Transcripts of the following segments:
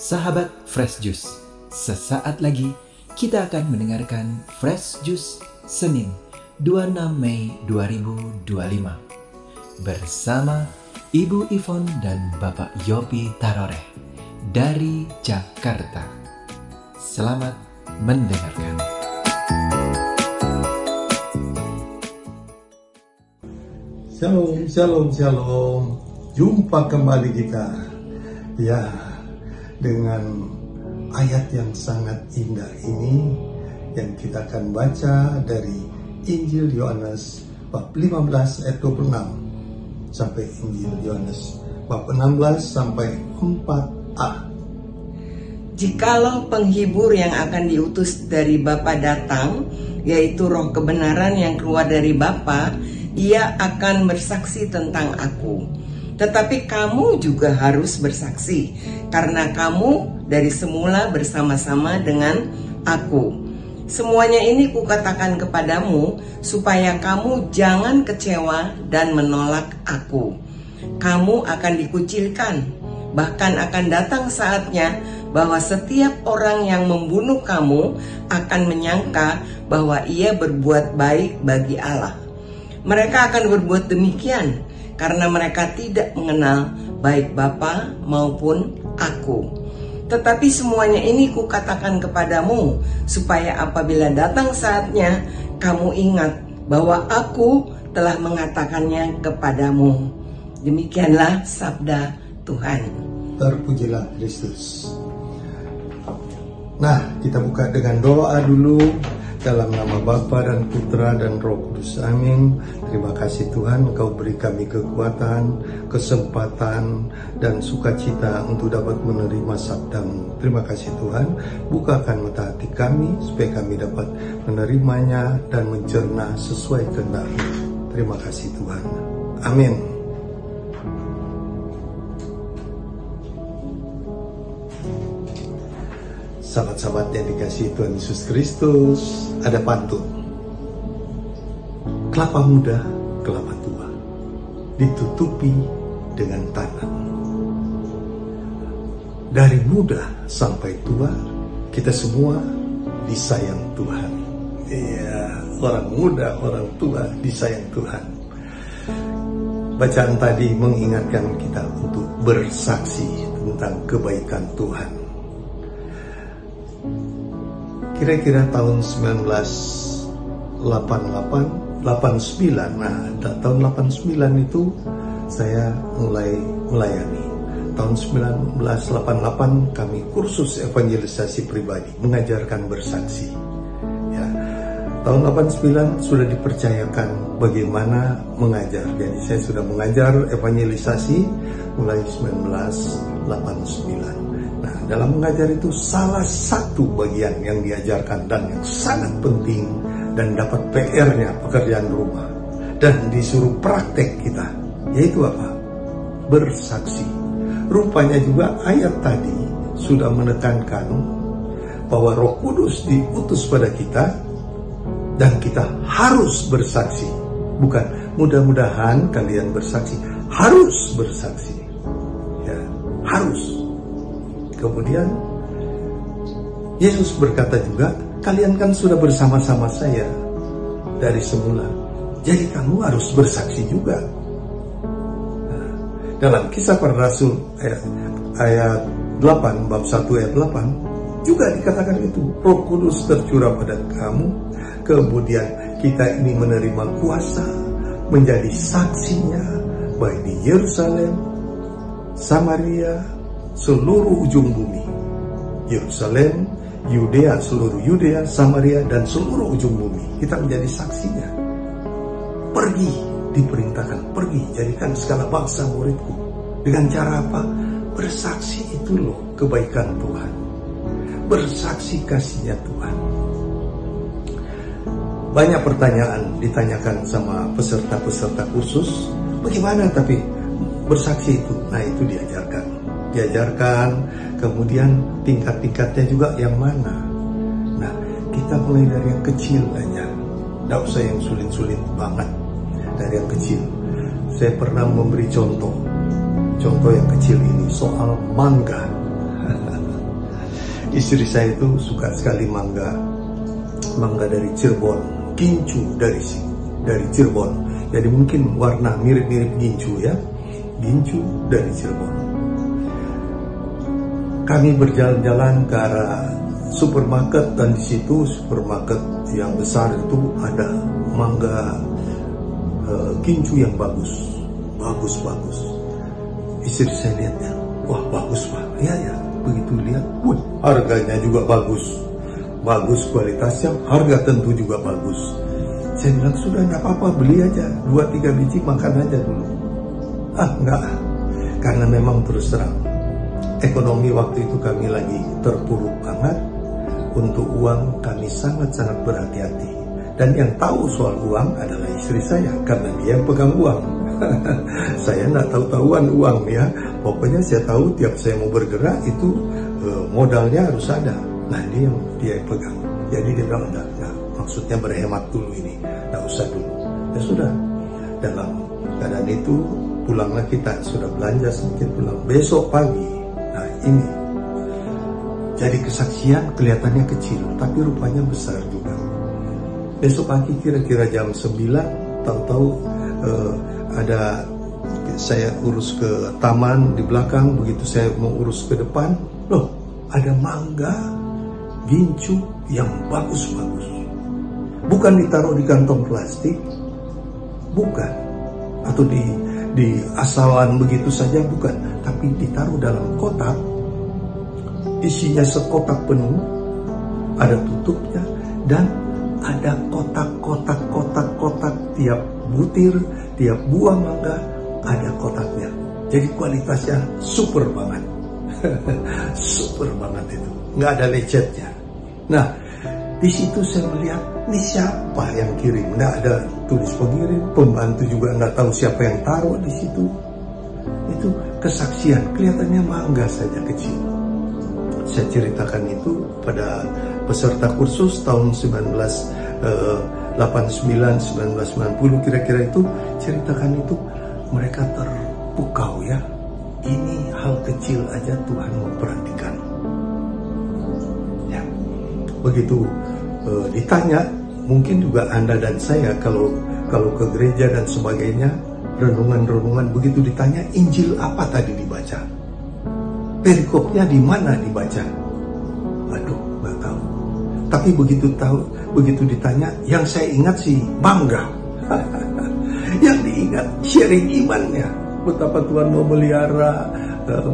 Sahabat Fresh Juice, sesaat lagi kita akan mendengarkan Fresh Juice Senin 26 Mei 2025 bersama Ibu Ivon dan Bapak Yopi Taroreh dari Jakarta. Selamat mendengarkan. Shalom, shalom, shalom. Jumpa kembali kita. Ya, dengan ayat yang sangat indah ini yang kita akan baca dari Injil Yohanes bab 15 ayat 26 sampai Injil Yohanes bab 16 sampai 4a. Jikalau penghibur yang akan diutus dari Bapa datang, yaitu Roh kebenaran yang keluar dari Bapa, ia akan bersaksi tentang aku. Tetapi kamu juga harus bersaksi, karena kamu dari semula bersama-sama dengan aku. Semuanya ini kukatakan kepadamu, supaya kamu jangan kecewa dan menolak aku. Kamu akan dikucilkan, bahkan akan datang saatnya bahwa setiap orang yang membunuh kamu akan menyangka bahwa ia berbuat baik bagi Allah. Mereka akan berbuat demikian karena mereka tidak mengenal baik Bapa maupun aku. Tetapi semuanya ini kukatakan kepadamu, supaya apabila datang saatnya, kamu ingat bahwa aku telah mengatakannya kepadamu. Demikianlah sabda Tuhan. Terpujilah Kristus. Nah, kita buka dengan doa dulu. Dalam nama Bapa dan Putra dan Roh Kudus, amin. Terima kasih Tuhan, Engkau beri kami kekuatan, kesempatan, dan sukacita untuk dapat menerima sabda-Mu. Terima kasih Tuhan, bukakan mata hati kami, supaya kami dapat menerimanya dan mencerna sesuai kehendak-Mu. Terima kasih Tuhan, amin. Sahabat-sahabat yang dikasihi Tuhan Yesus Kristus, ada pantun. Kelapa muda, kelapa tua, ditutupi dengan tanah. Dari muda sampai tua, kita semua disayang Tuhan. Iya, orang muda, orang tua disayang Tuhan. Bacaan tadi mengingatkan kita untuk bersaksi tentang kebaikan Tuhan. Kira-kira tahun 1989, tahun 89 itu saya mulai melayani. Tahun 1988 kami kursus evangelisasi pribadi, mengajarkan bersaksi. Ya, tahun 89 sudah dipercayakan bagaimana mengajar. Jadi saya sudah mengajar evangelisasi mulai 1989. Nah, dalam mengajar itu salah satu bagian yang diajarkan dan yang sangat penting dan dapat PR-nya, pekerjaan rumah, dan disuruh praktek kita, yaitu apa? Bersaksi. Rupanya juga ayat tadi sudah menekankan bahwa Roh Kudus diutus pada kita dan kita harus bersaksi. Bukan mudah-mudahan kalian bersaksi, harus bersaksi. Ya, harus. Kemudian Yesus berkata juga, kalian kan sudah bersama-sama saya dari semula, jadi kamu harus bersaksi juga. Nah, dalam Kisah Para Rasul ayat 8, bab 1 ayat 8 juga dikatakan itu, Roh Kudus tercurah pada kamu, kemudian kita ini menerima kuasa menjadi saksinya baik di Yerusalem, Samaria, seluruh ujung bumi. Yerusalem, Yudea, seluruh Yudea, Samaria, dan seluruh ujung bumi. Kita menjadi saksinya. Pergi, diperintahkan, pergi, jadikan segala bangsa muridku. Dengan cara apa? Bersaksi itu loh kebaikan Tuhan. Bersaksi kasihnya Tuhan. Banyak pertanyaan ditanyakan sama peserta-peserta kursus. Bagaimana tapi bersaksi itu? Nah, itu diajarkan, kemudian tingkat-tingkatnya juga yang mana. Nah, kita mulai dari yang kecil aja, tidak usah yang sulit-sulit banget, dari yang kecil. Saya pernah memberi contoh yang kecil ini soal mangga. Istri saya itu suka sekali mangga dari Cirebon, gincu dari Cirebon. Jadi mungkin warna mirip-mirip gincu ya, gincu dari Cirebon. Kami berjalan-jalan ke arah supermarket, dan di situ supermarket yang besar itu ada mangga gincu yang bagus. Istri saya lihatnya, wah bagus Pak, ya. Begitu lihat, harganya juga bagus kualitasnya, harga tentu juga bagus. Saya bilang, sudah nggak apa-apa, beli aja 2-3 biji, makan aja dulu. Enggak, karena memang terus terang ekonomi waktu itu kami lagi terpuruk banget. Untuk uang kami sangat-sangat berhati-hati, dan yang tahu soal uang adalah istri saya, karena dia yang pegang uang. Saya nggak tahu-tahuan uang ya, pokoknya saya tahu tiap saya mau bergerak itu modalnya harus ada. Nah dia yang pegang. Jadi dia bilang, enggak, maksudnya berhemat dulu ini, nggak usah dulu. Ya sudah, dalam keadaan itu pulanglah kita, sudah belanja sedikit, pulang besok pagi. Nah ini jadi kesaksian kelihatannya kecil, tapi rupanya besar juga. Besok pagi kira-kira jam 9, tahu-tahu ada saya urus ke taman di belakang, begitu saya mau urus ke depan, loh ada mangga gincu yang bagus-bagus. Bukan ditaruh di kantong plastik, bukan, atau di asalan begitu saja, bukan, tapi ditaruh dalam kotak, isinya sekotak penuh, ada tutupnya, dan ada kotak tiap butir, tiap buah mangga ada kotaknya. Jadi kualitasnya super banget. Super banget itu, nggak ada lecetnya. Nah, di situ saya melihat, ini siapa yang kirim? Nggak ada tulis pengirim, pembantu juga nggak tahu siapa yang taruh di situ. Itu kesaksian, kelihatannya mangga saja kecil. Saya ceritakan itu pada peserta kursus tahun 1989-1990 kira-kira itu, ceritakan itu, mereka terpukau ya. Ini hal kecil aja Tuhan memperhatikan. Ya, begitu ditanya, mungkin juga Anda dan saya kalau ke gereja dan sebagainya, renungan-renungan, begitu ditanya Injil apa tadi dibaca, perikopnya di mana dibaca, aduh nggak tahu. Tapi begitu ditanya, yang saya ingat sih mangga. Yang diingat sharing imannya, betapa Tuhan memelihara,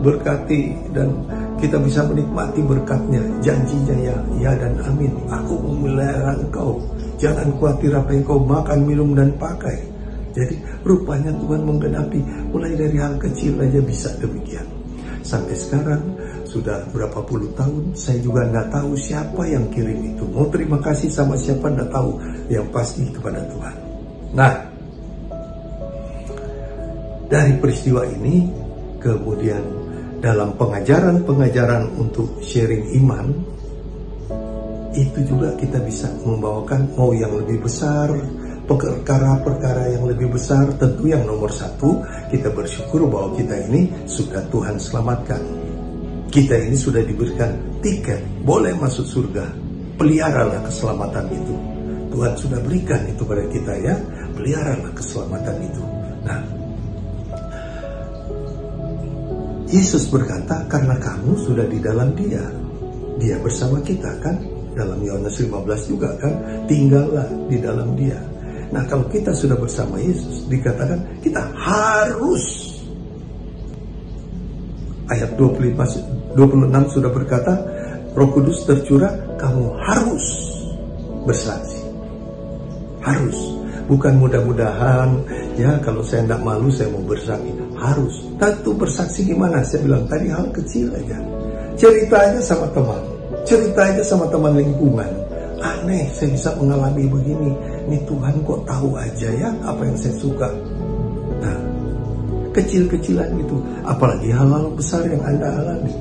berkati, dan kita bisa menikmati berkatnya. Janjinya ya dan amin. Aku memelihara engkau, jangan khawatir apa yang kau makan, minum, dan pakai. Jadi rupanya Tuhan menggenapi, mulai dari hal kecil aja bisa demikian. Sampai sekarang sudah berapa puluh tahun, saya juga nggak tahu siapa yang kirim itu. Mau terima kasih sama siapa nggak tahu, yang pasti kepada Tuhan. Nah, dari peristiwa ini, kemudian dalam pengajaran untuk sharing iman, itu juga kita bisa membawakan mau yang lebih besar, perkara-perkara yang lebih besar. Tentu yang nomor satu, kita bersyukur bahwa kita ini sudah Tuhan selamatkan. Kita ini sudah diberikan tiket, boleh masuk surga. Peliharalah keselamatan itu. Tuhan sudah berikan itu pada kita ya, peliharalah keselamatan itu. Nah, Yesus berkata, karena kamu sudah di dalam Dia, Dia bersama kita kan, dalam Yohanes 15 juga kan, tinggallah di dalam Dia. Nah, kalau kita sudah bersama Yesus, dikatakan kita harus, ayat 26 sudah berkata, Roh Kudus tercurah, kamu harus bersaksi. Harus, bukan mudah-mudahan, ya kalau saya tidak malu saya mau bersaksi. Harus, tentu bersaksi gimana? Saya bilang tadi hal kecil aja. Cerita aja sama teman, cerita aja sama teman lingkungan. Aneh, saya bisa mengalami begini. Ini Tuhan kok tahu aja ya apa yang saya suka. Nah, kecil-kecilan itu, apalagi hal-hal besar yang Anda alami.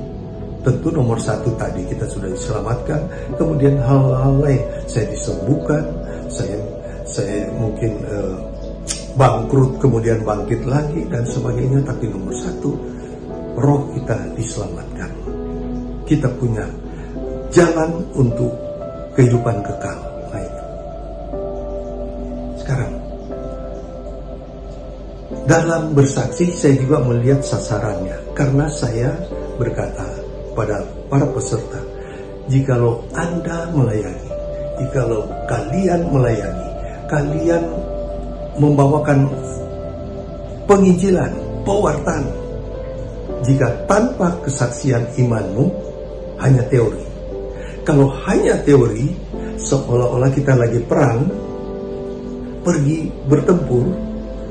Tentu nomor satu tadi kita sudah diselamatkan, kemudian hal-hal lain, saya disembuhkan, saya mungkin bangkrut kemudian bangkit lagi dan sebagainya. Tapi nomor satu, roh kita diselamatkan. Kita punya jalan untuk kehidupan kekal. Nah itu. Sekarang, dalam bersaksi saya juga melihat sasarannya, karena saya berkata pada para peserta, jikalau Anda melayani, jikalau kalian melayani, kalian membawakan penginjilan, pewartaan, jika tanpa kesaksian imanmu hanya teori. Kalau hanya teori, seolah-olah kita lagi perang, pergi bertempur,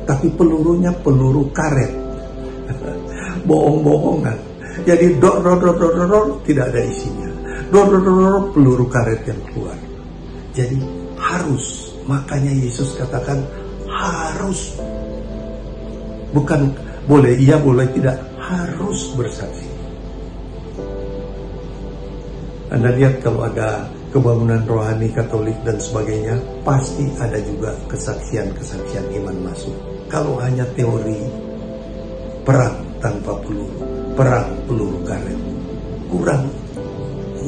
tapi pelurunya peluru karet, bohong-bohongan. Jadi dor tidak ada isinya, peluru karet yang keluar. Jadi harus, makanya Yesus katakan harus, bukan boleh iya boleh tidak, harus bersaksi. Anda lihat kalau ada kebangunan rohani Katolik dan sebagainya, pasti ada juga kesaksian-kesaksian iman masuk. Kalau hanya teori, perang tanpa peluru, perang peluru karet, kurang,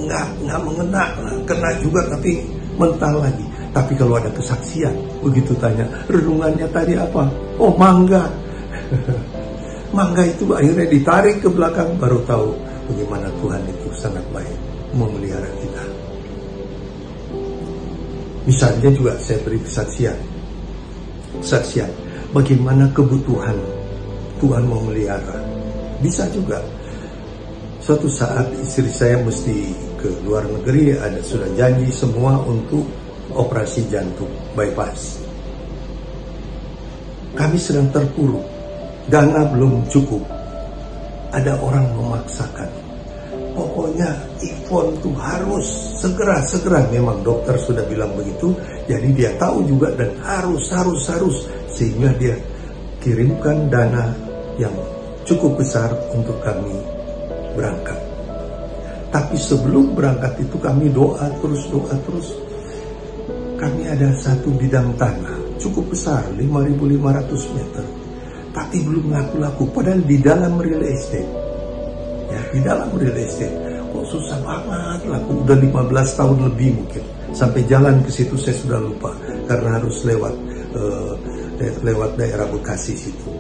nggak mengena, kena juga tapi mental lagi. Tapi kalau ada kesaksian, begitu tanya, renungannya tadi apa? Oh, mangga. Mangga itu akhirnya ditarik ke belakang, baru tahu bagaimana Tuhan itu sangat baik memelihara kita. Misalnya juga saya beri kesaksian, bagaimana kebutuhan Tuhan memelihara. Bisa juga suatu saat istri saya mesti ke luar negeri, sudah janji semua untuk operasi jantung bypass. Kami sedang terpuruk, dana belum cukup, ada orang memaksakan. Pokoknya Ivon tuh harus segera, memang dokter sudah bilang begitu, jadi dia tahu juga dan harus, sehingga dia kirimkan dana yang cukup besar untuk kami berangkat. Tapi sebelum berangkat itu kami doa terus. Kami ada satu bidang tanah cukup besar, 5.500 meter, tapi belum laku-laku, padahal di dalam real estate. Ya, di dalam real estate kok susah banget laku, udah 15 tahun lebih mungkin. Sampai jalan ke situ saya sudah lupa, karena harus lewat daerah Bekasi situ.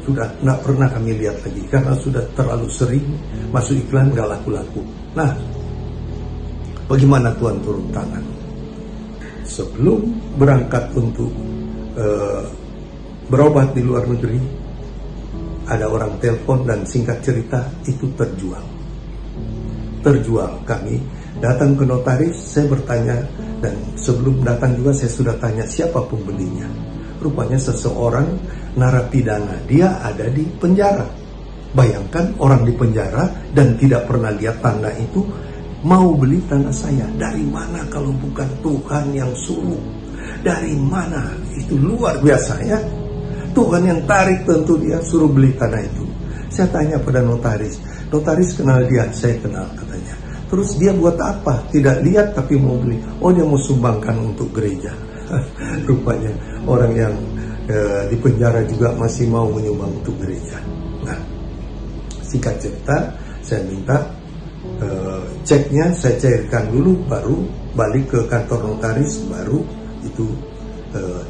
Sudah nggak pernah kami lihat lagi, karena sudah terlalu sering masuk iklan nggak laku-laku. Nah, bagaimana Tuhan turun tangan? Sebelum berangkat untuk berobat di luar negeri, ada orang telepon dan singkat cerita itu terjual. Kami datang ke notaris, saya bertanya, dan sebelum datang juga saya sudah tanya siapa pembelinya. Rupanya seseorang narapidana, dia ada di penjara. Bayangkan orang di penjara dan tidak pernah lihat tanda itu, mau beli tanah saya. Dari mana kalau bukan Tuhan yang suruh? Dari mana? Itu luar biasa ya. Tuhan yang tarik, tentu dia suruh beli tanah itu. Saya tanya pada notaris kenal dia? Saya kenal, katanya. Terus dia buat apa? Tidak lihat tapi mau beli. Oh, dia mau sumbangkan untuk gereja. Rupanya orang yang di penjara juga masih mau menyumbang untuk gereja. Nah, singkat cerita, saya minta ceknya saya cairkan dulu, baru balik ke kantor notaris, baru itu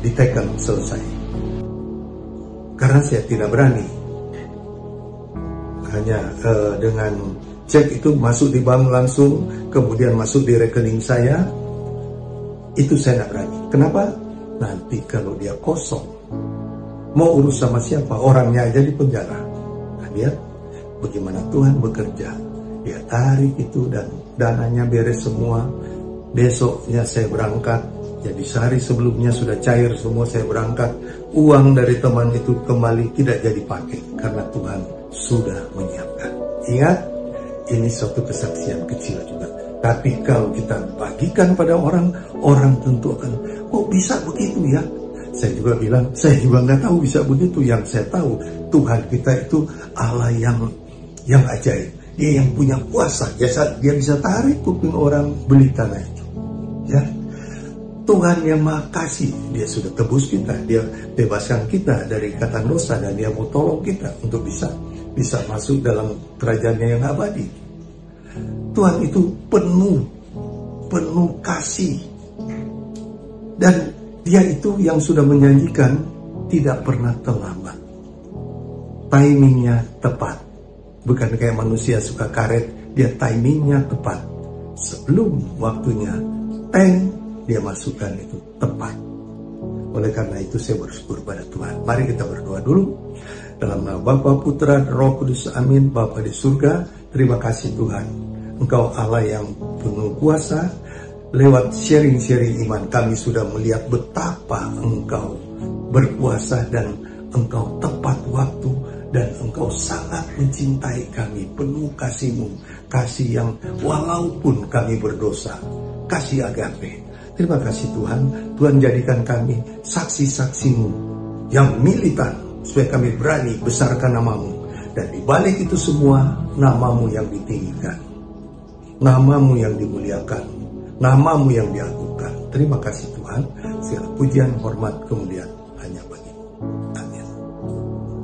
diteken selesai. Karena saya tidak berani, hanya dengan cek itu masuk di bank langsung, kemudian masuk di rekening saya, itu saya tidak berani. Kenapa? Nanti kalau dia kosong, mau urus sama siapa? Orangnya aja di penjara. Nah, lihat bagaimana Tuhan bekerja. Dia tarik itu dan dananya beres semua. Besoknya saya berangkat. Jadi sehari sebelumnya sudah cair semua, saya berangkat. Uang dari teman itu kembali tidak jadi pakai, karena Tuhan sudah menyiapkan. Ingat, ini suatu kesaksian kecil juga. Tapi kalau kita bagikan pada orang, orang tentu akan, kok bisa begitu ya? Saya juga bilang, saya juga nggak tahu bisa begitu. Yang saya tahu, Tuhan kita itu Allah yang ajaib. Dia yang punya kuasa. Dia bisa tarik kuping orang beli tanah itu. Ya, Tuhan yang Maha Kasih, dia sudah tebus kita, dia bebaskan kita dari ikatan dosa, dan dia mau tolong kita untuk bisa masuk dalam kerajaannya yang abadi. Tuhan itu penuh penuh kasih. Dan Dia itu yang sudah menjanjikan tidak pernah terlambat. Timingnya tepat. Bukan kayak manusia suka karet, dia timingnya tepat. Sebelum waktunya, dia masukkan itu tepat. Oleh karena itu saya bersyukur pada Tuhan. Mari kita berdoa dulu. Dalam nama Bapa, Putra, dan Roh Kudus, amin. Bapa di surga, terima kasih Tuhan. Engkau Allah yang penuh kuasa. Lewat sharing-sharing iman kami sudah melihat betapa Engkau berkuasa dan Engkau tepat waktu dan Engkau sangat mencintai kami, penuh kasih-Mu, kasih yang walaupun kami berdosa, kasih agape. Terima kasih Tuhan, Tuhan jadikan kami saksi-saksi-Mu yang militan supaya kami berani besarkan nama-Mu, dan di balik itu semua nama-Mu yang ditinggikan, nama-Mu yang dimuliakan, nama-Mu yang diagungkan. Terima kasih Tuhan, segala pujian, hormat, kemuliaan hanya bagi-Mu. Amin.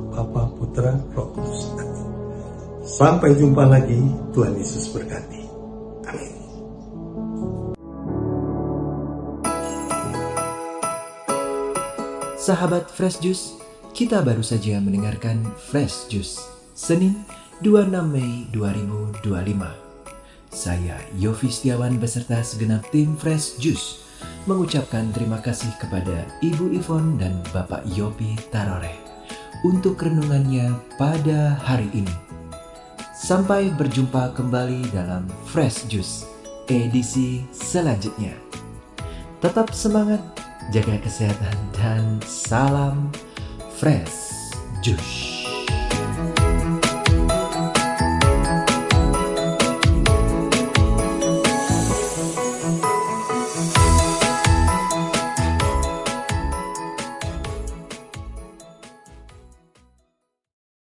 Bapa, Putra, Roh Kudus. Amin. Sampai jumpa lagi. Tuhan Yesus berkati. Amin. Sahabat Fresh Juice, kita baru saja mendengarkan Fresh Juice Senin 26 Mei 2025. Saya Yofi Setiawan beserta segenap tim Fresh Juice mengucapkan terima kasih kepada Ibu Ivon dan Bapak Yopi Tarore untuk renungannya pada hari ini. Sampai berjumpa kembali dalam Fresh Juice edisi selanjutnya. Tetap semangat, jaga kesehatan, dan salam Fresh Juice.